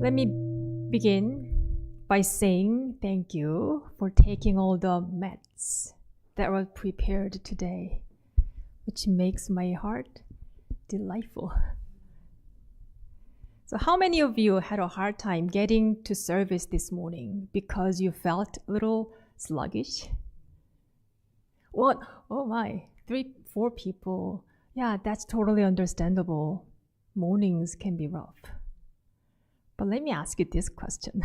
Let me begin by saying thank you for taking all the mats that were prepared today, which makes my heart delightful. So how many of you had a hard time getting to service this morning because you felt a little sluggish? What? Oh my, 3-4 people. Yeah, that's totally understandable. Mornings can be rough. But let me ask you this question.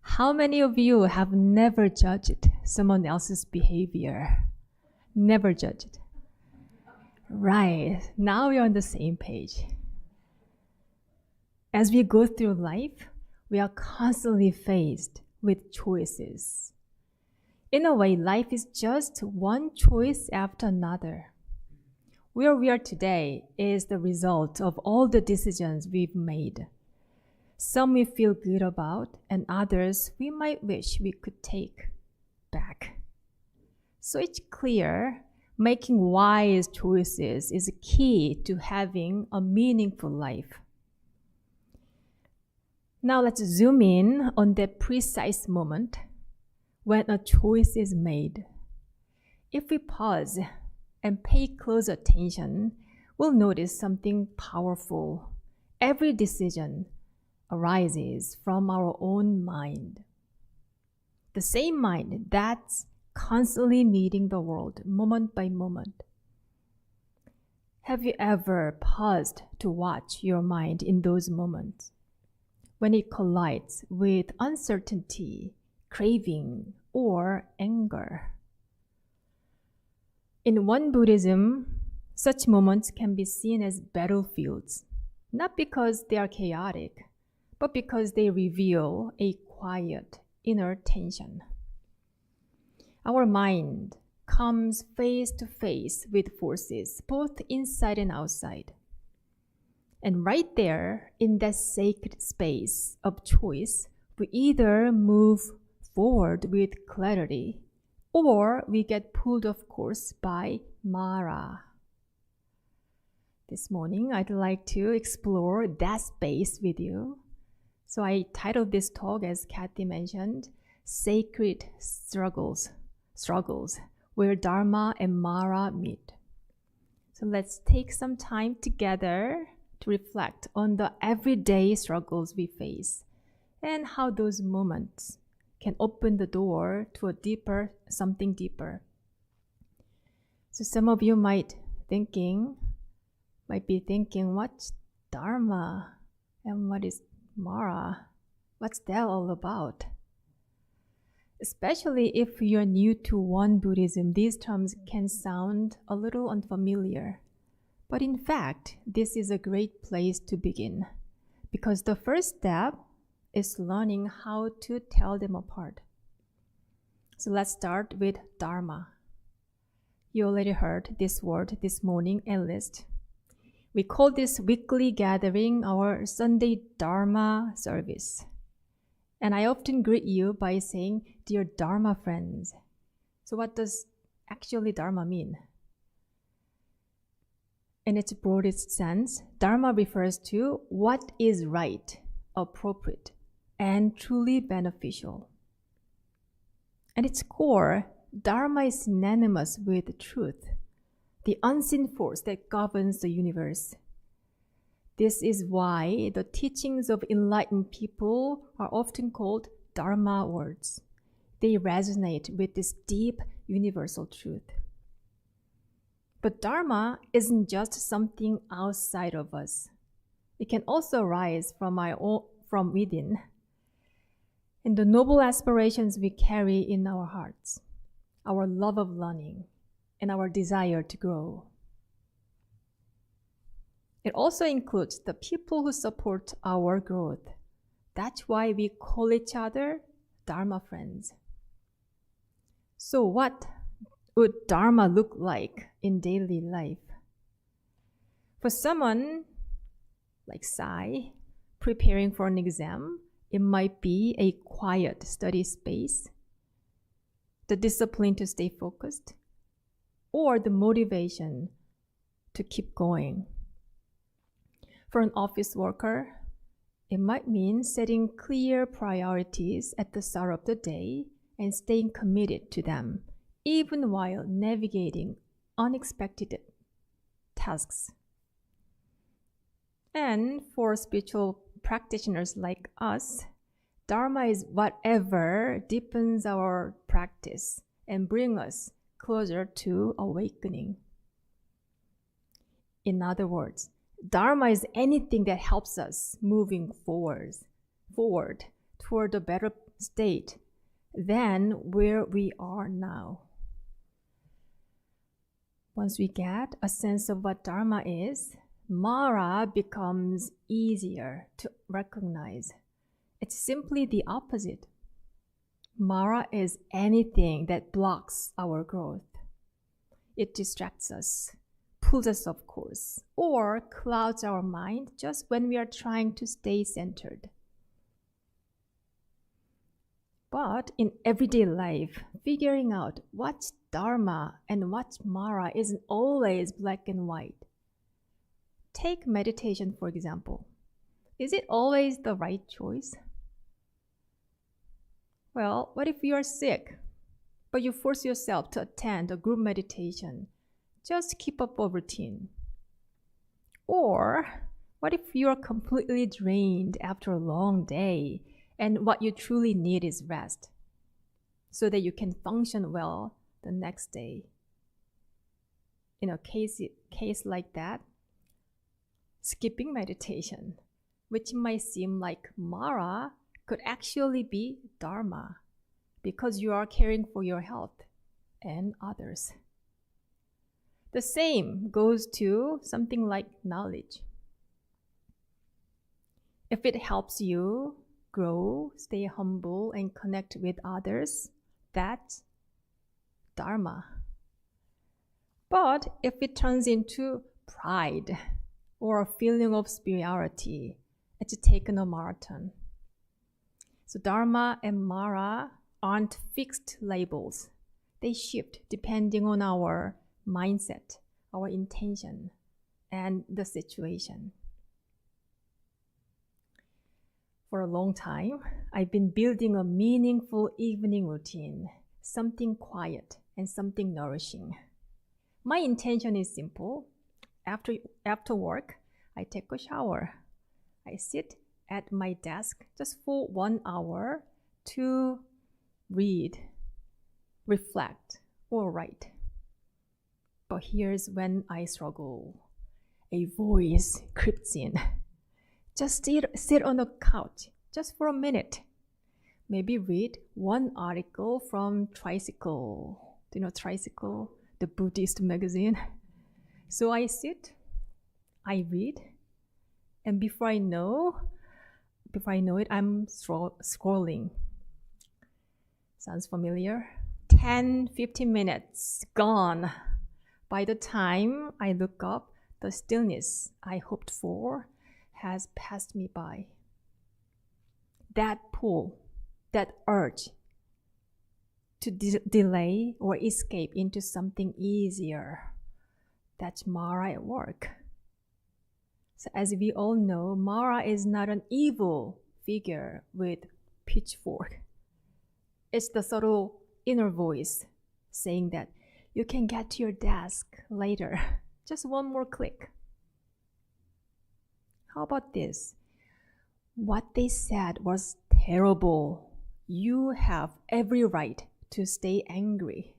How many of you have never judged someone else's behavior? Never judged. Right, now we're on the same page. As we go through life, we are constantly faced with choices. In a way, life is just one choice after another. Where we are today is the result of all the decisions we've made. Some we feel good about, and others we might wish we could take back. So it's clear making wise choices is key to having a meaningful life. Now let's zoom in on that precise moment when a choice is made. If we pause and pay close attention, we'll notice something powerful. Every decision arises from our own mind. The same mind that's constantly meeting the world moment by moment. Have you ever paused to watch your mind in those moments when it collides with uncertainty, craving, or anger? In one Buddhism, such moments can be seen as battlefields, not because they are chaotic, but because they reveal a quiet inner tension. Our mind comes face to face with forces both inside and outside. And right there, in that sacred space of choice, we either move forward with clarity or we get pulled off course by Mara. This morning, I'd like to explore that space with you. So I titled this talk, as Kathy mentioned, Sacred Struggles, where Dharma and Mara meet. So let's take some time together to reflect on the everyday struggles we face and how those moments can open the door to something deeper. So some of you might be thinking, what's Dharma and what is Mara? What's that all about? Especially if you're new to one Buddhism, these terms can sound a little unfamiliar. But in fact, this is a great place to begin because the first step is learning how to tell them apart. So let's start with Dharma. You already heard this word this morning at least. We call this weekly gathering our Sunday Dharma service. And I often greet you by saying, "Dear Dharma friends." So what does actually Dharma mean? In its broadest sense, Dharma refers to what is right, appropriate, and truly beneficial. At its core, Dharma is synonymous with truth, the unseen force that governs the universe. This is why the teachings of enlightened people are often called Dharma words. They resonate with this deep universal truth. But Dharma isn't just something outside of us. It can also arise from within, in the noble aspirations we carry in our hearts, our love of learning, and our desire to grow. It also includes the people who support our growth. That's why we call each other Dharma friends. So what would Dharma look like in daily life? For someone like Sai, preparing for an exam, it might be a quiet study space, the discipline to stay focused, or the motivation to keep going. For an office worker, It might mean setting clear priorities at the start of the day and staying committed to them, even while navigating unexpected tasks. And for spiritual practitioners like us, Dharma is whatever deepens our practice and brings us closer to awakening. In other words, Dharma is anything that helps us moving forward toward a better state than where we are now. Once we get a sense of what Dharma is, Mara becomes easier to recognize. It's simply the opposite. Mara is anything that blocks our growth. It distracts us, pulls us off course, or clouds our mind just when we are trying to stay centered. But in everyday life, figuring out what's Dharma and what's Mara isn't always black and white. Take meditation, for example. Is it always the right choice? Well, what if you are sick, but you force yourself to attend a group meditation just to keep up a routine? Or what if you are completely drained after a long day and what you truly need is rest so that you can function well the next day? In a case like that, skipping meditation, which might seem like Mara, could actually be Dharma because you are caring for your health and others. The same goes to something like knowledge. If it helps you grow, stay humble, and connect with others, that's Dharma. But if it turns into pride or a feeling of superiority, it's taken a marathon. So Dharma and Mara aren't fixed labels. They shift depending on our mindset, our intention, and the situation. For a long time, I've been building a meaningful evening routine, something quiet and something nourishing. My intention is simple. After work, I take a shower. I sit at my desk just for 1 hour to read, reflect, or write. But here's when I struggle. A voice creeps in. Just sit on the couch just for a minute. Maybe read one article from Tricycle. Do you know Tricycle, the Buddhist magazine? So I sit, I read, and before I know it, I'm scrolling. Sounds familiar? 10-15 minutes gone. By the time I look up, the stillness I hoped for has passed me by. That pull, that urge to delay or escape into something easier, that's Mara at work. So as we all know, Mara is not an evil figure with pitchfork. It's the subtle inner voice saying that you can get to your desk later. Just one more click. How about this? What they said was terrible. You have every right to stay angry.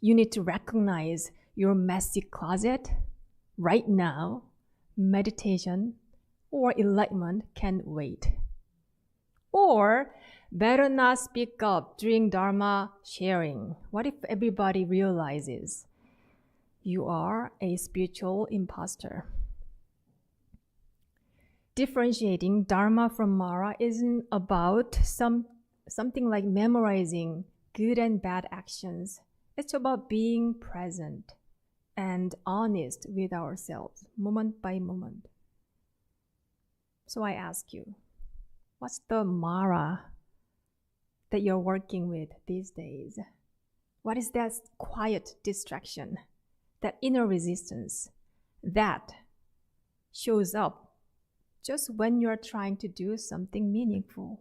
You need to recognize your messy closet right now. Meditation or enlightenment can wait. Or better not speak up during Dharma sharing. What if everybody realizes you are a spiritual imposter? Differentiating Dharma from Mara isn't about something like memorizing good and bad actions. It's about being present and honest with ourselves, moment by moment. So I ask you, what's the Mara that you're working with these days? What is that quiet distraction, that inner resistance that shows up just when you are trying to do something meaningful.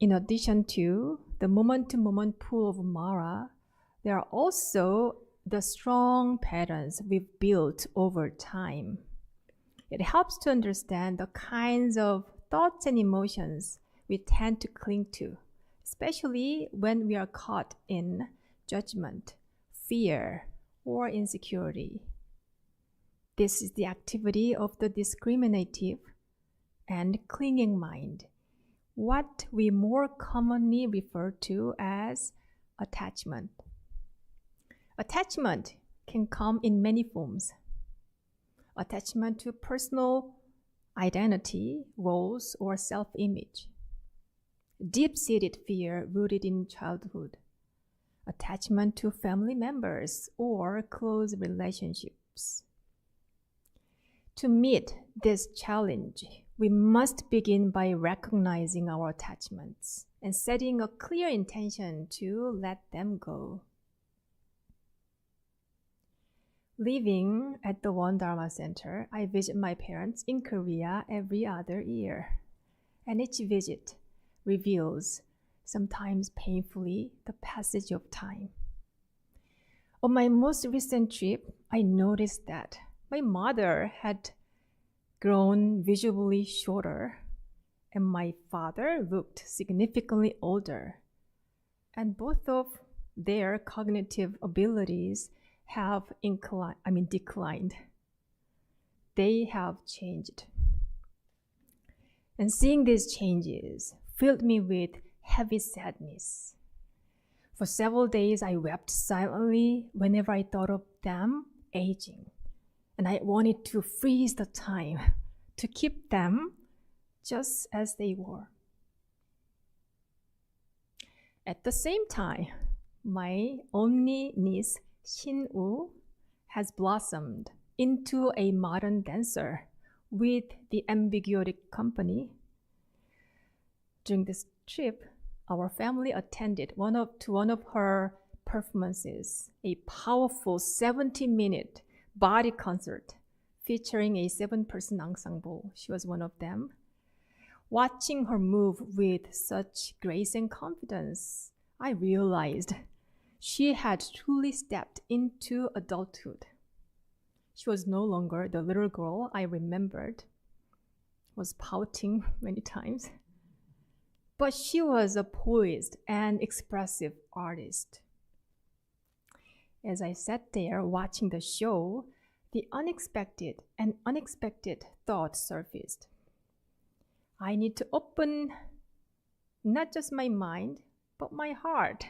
In addition to the moment-to-moment pull of Mara, there are also the strong patterns we've built over time. It helps to understand the kinds of thoughts and emotions we tend to cling to, especially when we are caught in judgment, fear, or insecurity. This is the activity of the discriminative and clinging mind, what we more commonly refer to as attachment. Attachment can come in many forms. Attachment to personal identity, roles, or self-image. Deep-seated fear rooted in childhood. Attachment to family members or close relationships. To meet this challenge, we must begin by recognizing our attachments and setting a clear intention to let them go. Living at the One Dharma Center, I visit my parents in Korea every other year, and each visit reveals, sometimes painfully, the passage of time. On my most recent trip, I noticed that my mother had grown visibly shorter, and my father looked significantly older, and both of their cognitive abilities have declined. They have changed. And seeing these changes filled me with heavy sadness. For several days, I wept silently whenever I thought of them aging. And I wanted to freeze the time to keep them just as they were. At the same time, my only niece, Shin-woo, has blossomed into a modern dancer with the Ambiguity Company. During this trip, our family attended one of her performances, a powerful 70-minute body concert featuring a 7-person ensemble. She was one of them. Watching her move with such grace and confidence, I realized she had truly stepped into adulthood. She was no longer the little girl I remembered, was pouting many times, but she was a poised and expressive artist. As I sat there watching the show, the unexpected thought surfaced. I need to open not just my mind, but my heart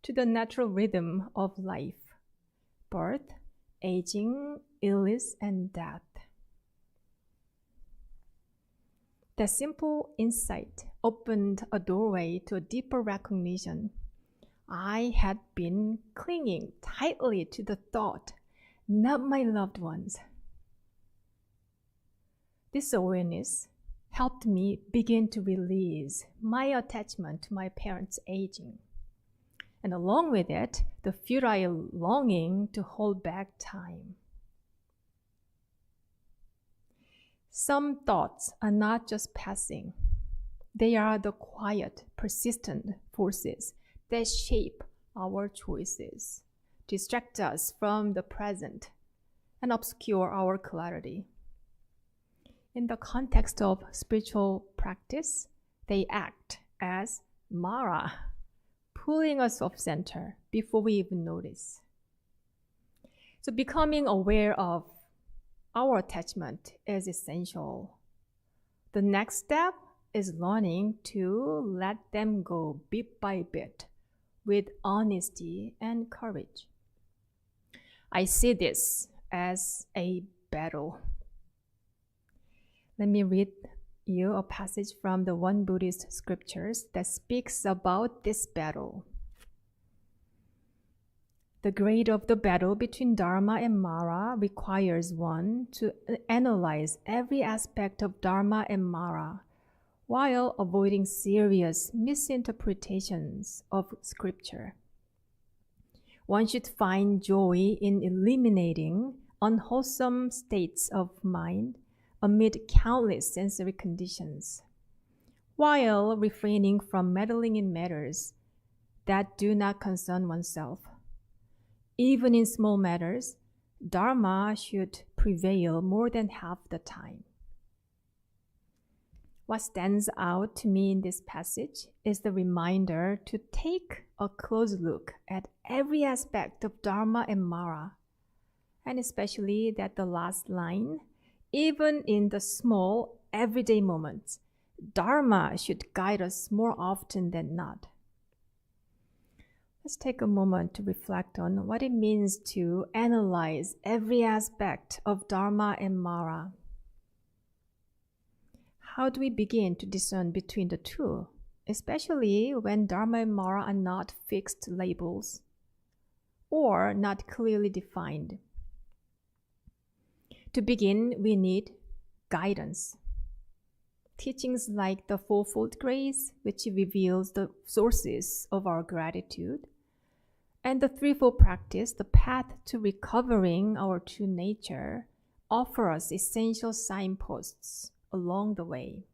to the natural rhythm of life, birth, aging, illness, and death. That simple insight opened a doorway to a deeper recognition. I had been clinging tightly to the thought, not my loved ones. This awareness helped me begin to release my attachment to my parents' aging, and along with it, the futile longing to hold back time. Some thoughts are not just passing. They are the quiet, persistent forces that shape our choices, distract us from the present, and obscure our clarity. In the context of spiritual practice, they act as Mara, pulling us off center before we even notice. So becoming aware of our attachment is essential. The next step is learning to let them go bit by bit with honesty and courage. I see this as a battle. Let me read you a passage from the One Buddhist scriptures that speaks about this battle. The grade of the battle between Dharma and Mara requires one to analyze every aspect of Dharma and Mara while avoiding serious misinterpretations of scripture. One should find joy in eliminating unwholesome states of mind amid countless sensory conditions, while refraining from meddling in matters that do not concern oneself. Even in small matters, Dharma should prevail more than half the time. What stands out to me in this passage is the reminder to take a close look at every aspect of Dharma and Mara, and especially that the last line, even in the small, everyday moments, Dharma should guide us more often than not. Let's take a moment to reflect on what it means to analyze every aspect of Dharma and Mara. How do we begin to discern between the two, especially when Dharma and Mara are not fixed labels or not clearly defined? To begin, we need guidance. Teachings like the Fourfold Grace, which reveals the sources of our gratitude, and the Threefold Practice, the path to recovering our true nature, offer us essential signposts along the way.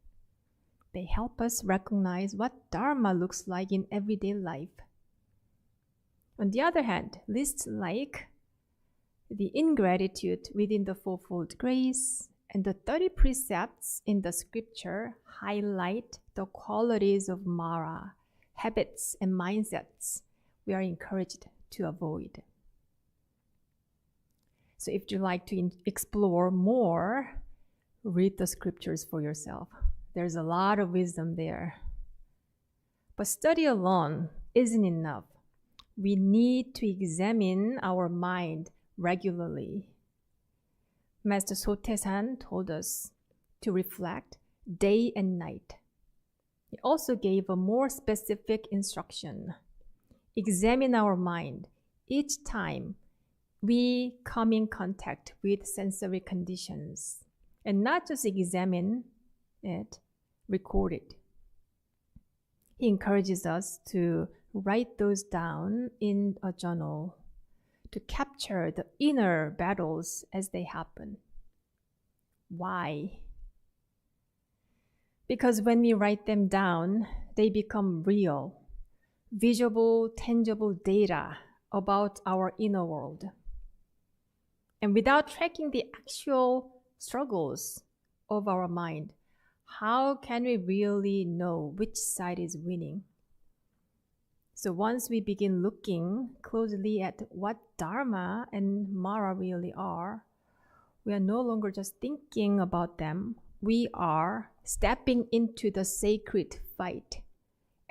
They help us recognize what Dharma looks like in everyday life. On the other hand, lists like the ingratitude within the Fourfold Grace and the 30 precepts in the scripture highlight the qualities of Mara, habits, and mindsets we are encouraged to avoid. So if you'd like to explore more, read the scriptures for yourself. There's a lot of wisdom there. But study alone isn't enough. We need to examine our mind regularly. Master Sotaesan told us to reflect day and night. He also gave a more specific instruction. Examine our mind each time we come in contact with sensory conditions. And not just examine it, record it. He encourages us to write those down in a journal to capture the inner battles as they happen. Why? Because when we write them down, they become real, visible, tangible data about our inner world. And without tracking the actual struggles of our mind, how can we really know which side is winning? So once we begin looking closely at what Dharma and Mara really are, we are no longer just thinking about them. We are stepping into the sacred fight.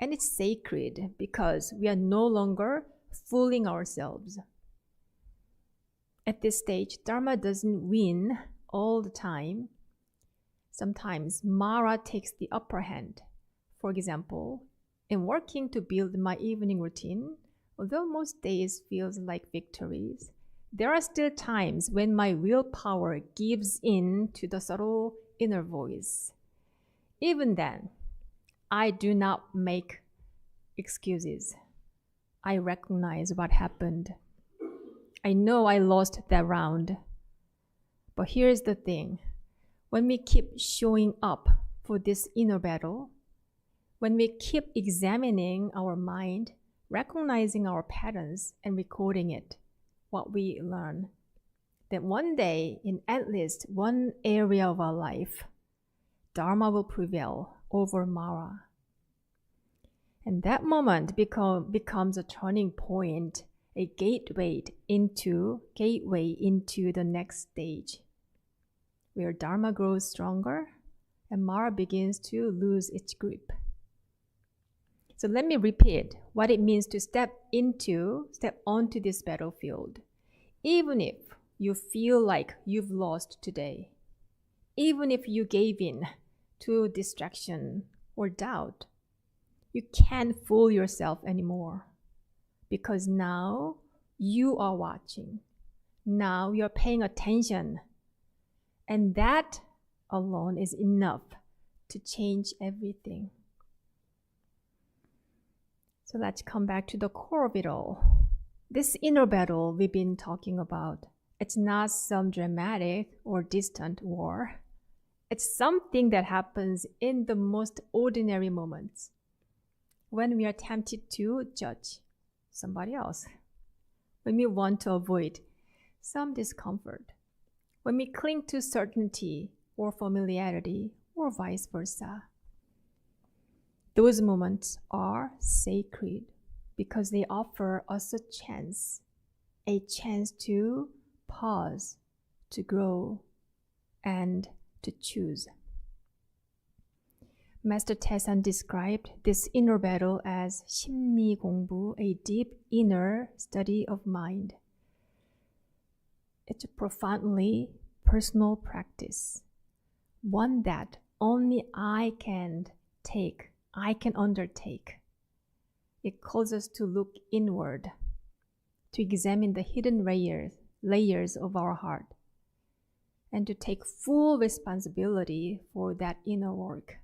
And it's sacred because we are no longer fooling ourselves. At this stage, Dharma doesn't win all the time. Sometimes Mara takes the upper hand. For example, in working to build my evening routine, although most days feels like victories, there are still times when my willpower gives in to the subtle inner voice. Even then, I do not make excuses. I recognize what happened. I know I lost that round. But here's the thing. When we keep showing up for this inner battle, when we keep examining our mind, recognizing our patterns, and recording it, what we learn, then one day, in at least one area of our life, Dharma will prevail over Mara. And that moment becomes a turning point, a gateway into the next stage, where Dharma grows stronger and Mara begins to lose its grip. So let me repeat what it means to step onto this battlefield. Even if you feel like you've lost today, even if you gave in to distraction or doubt, you can't fool yourself anymore, because now you are watching. Now you're paying attention. And that alone is enough to change everything. So let's come back to the core of it all. This inner battle we've been talking about It's not some dramatic or distant war. It's something that happens in the most ordinary moments. When we are tempted to judge somebody else, when we want to avoid some discomfort, when we cling to certainty or familiarity, or vice versa. Those moments are sacred because they offer us a chance to pause, to grow, and to choose. Master Taesan described this inner battle as 심리 공부, a deep inner study of mind. It's a profoundly personal practice, one that only I can undertake. It calls us to look inward, to examine the hidden layers of our heart, and to take full responsibility for that inner work.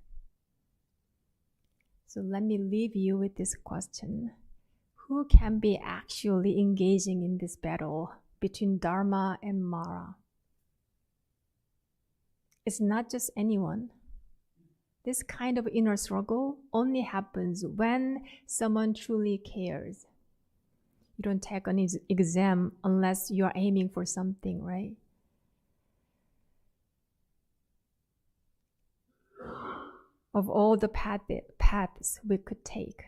So let me leave you with this question. Who can be actually engaging in this battle between Dharma and Mara? It's not just anyone. This kind of inner struggle only happens when someone truly cares. You don't take an exam unless you're aiming for something, right? Of all the paths we could take,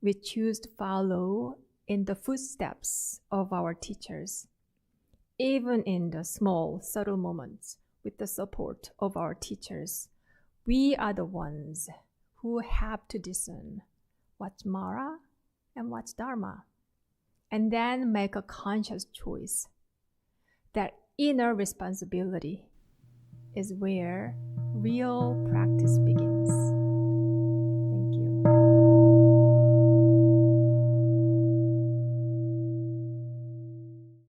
we choose to follow in the footsteps of our teachers. Even in the small, subtle moments, with the support of our teachers, we are the ones who have to discern what's Mara and what's Dharma, and then make a conscious choice. That inner responsibility is where real practice begins.